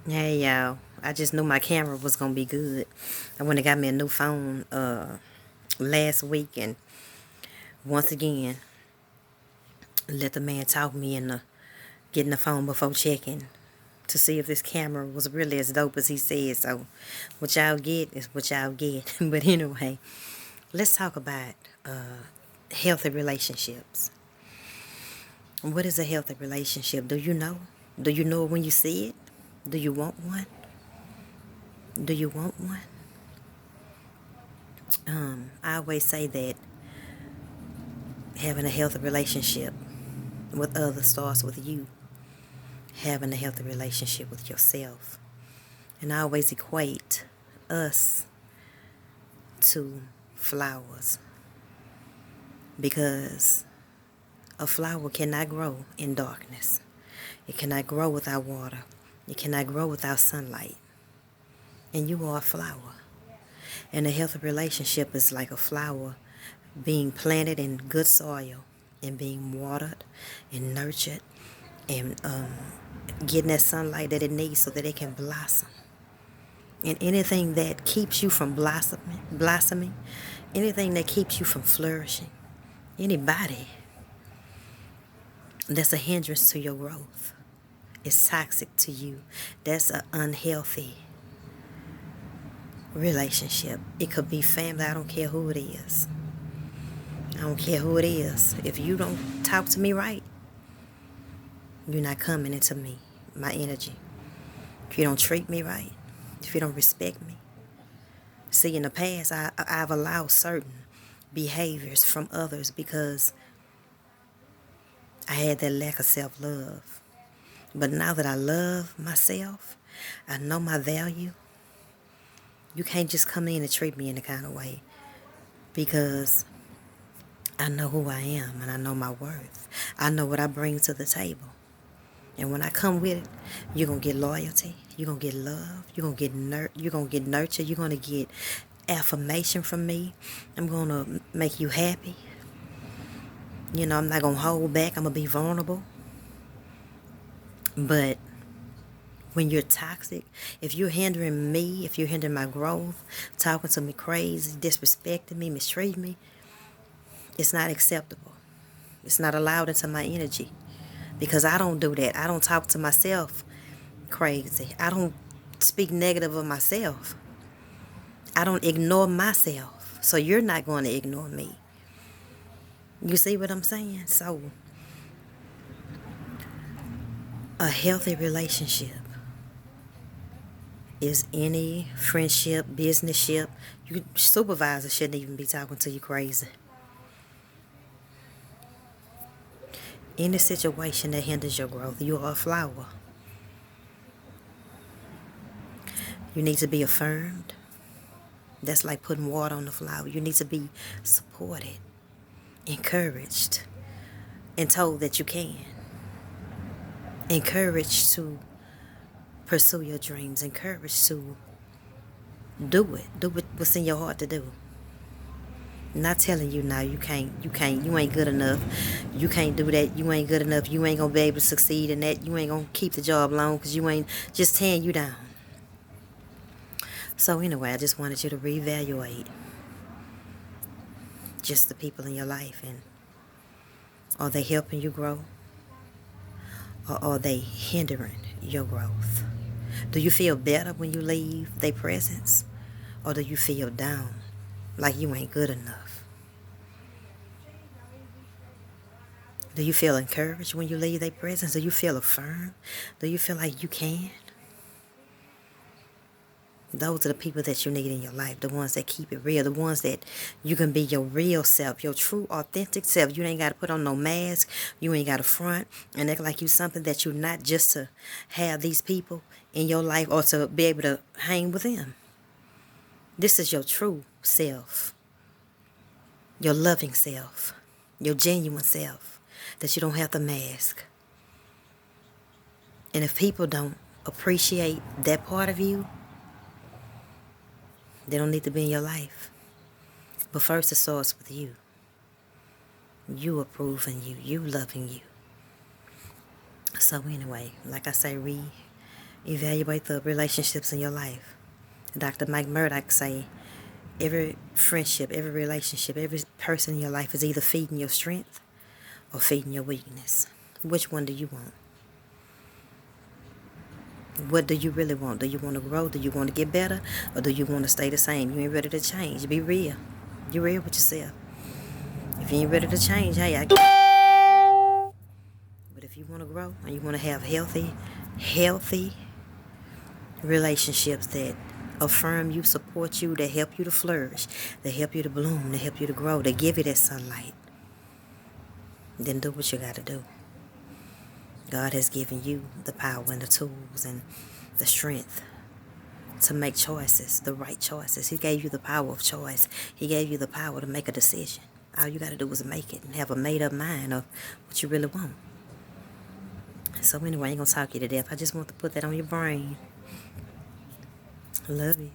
Hey y'all, I just knew my camera was gonna be good. I went and got me a new phone last week, and once again let the man talk me into getting the phone before checking to see if this camera was really as dope as he said. So what y'all get is what y'all get. But anyway, let's talk about healthy relationships. What is a healthy relationship? Do you know? Do you know it when you see it? Do you want one? Do you want one? I always say that having a healthy relationship with others starts with you having a healthy relationship with yourself. And I always equate us to flowers because a flower cannot grow in darkness. It cannot grow without water. It cannot grow without sunlight. And you are a flower. And a healthy relationship is like a flower being planted in good soil and being watered and nurtured and getting that sunlight that it needs so that it can blossom. And anything that keeps you from blossoming, anything that keeps you from flourishing, anybody that's a hindrance to your growth is toxic to you. That's an unhealthy relationship. It could be family. I don't care who it is. I don't care who it is. If you don't talk to me right, you're not coming into me, my energy. If you don't treat me right, if you don't respect me. See, in the past, I've allowed certain behaviors from others because I had that lack of self-love. But now that I love myself, I know my value, you can't just come in and treat me in the kind of way because I know who I am and I know my worth. I know what I bring to the table. And when I come with it, you're going to get loyalty. You're going to get love. You're going to get nurtured. You're going to get affirmation from me. I'm going to make you happy. You know, I'm not going to hold back. I'm going to be vulnerable. But when you're toxic, if you're hindering me, if you're hindering my growth, talking to me crazy, disrespecting me, mistreating me, it's not acceptable. It's not allowed into my energy. Because I don't do that. I don't talk to myself crazy. I don't speak negative of myself. I don't ignore myself. So you're not going to ignore me. You see what I'm saying? So, a healthy relationship is any friendship, business-ship. Your supervisor shouldn't even be talking to you crazy. Any situation that hinders your growth, you are a flower. You need to be affirmed. That's like putting water on the flower. You need to be supported, encouraged, and told that you can. Encouraged to pursue your dreams. Encouraged to do it. Do what's in your heart to do. Not telling you now you can't, you ain't good enough. You can't do that. You ain't good enough. You ain't going to be able to succeed in that. You ain't going to keep the job long because you ain't, just tearing you down. So anyway, I just wanted you to reevaluate just the people in your life, and are they helping you grow or are they hindering your growth? Do you feel better when you leave their presence, or do you feel down like you ain't good enough? Do you feel encouraged when you leave their presence? Do you feel affirmed? Do you feel like you can? Those are the people that you need in your life, the ones that keep it real, the ones that you can be your real self, your true, authentic self. You ain't got to put on no mask. You ain't got to front and act like you something that you're not, just to have these people in your life or to be able to hang with them. This is your true self, your loving self, your genuine self that you don't have to mask. And if people don't appreciate that part of you, they don't need to be in your life. But first it starts with you. You approving you. You loving you. So anyway, like I say, Evaluate the relationships in your life. Dr. Mike Murdock say, every friendship, every relationship, every person in your life is either feeding your strength or feeding your weakness. Which one do you want? What do you really want? Do you want to grow? Do you want to get better? Or do you want to stay the same? You ain't ready to change. Be real. Be real with yourself. If you ain't ready to change, hey, I can't. But if you want to grow and you want to have healthy relationships that affirm you, support you, that help you to flourish, that help you to bloom, that help you to grow, that give you that sunlight, then do what you got to do. God has given you the power and the tools and the strength to make choices, the right choices. He gave you the power of choice. He gave you the power to make a decision. All you got to do is make it and have a made-up mind of what you really want. So anyway, I ain't going to talk you to death. I just want to put that on your brain. Love you.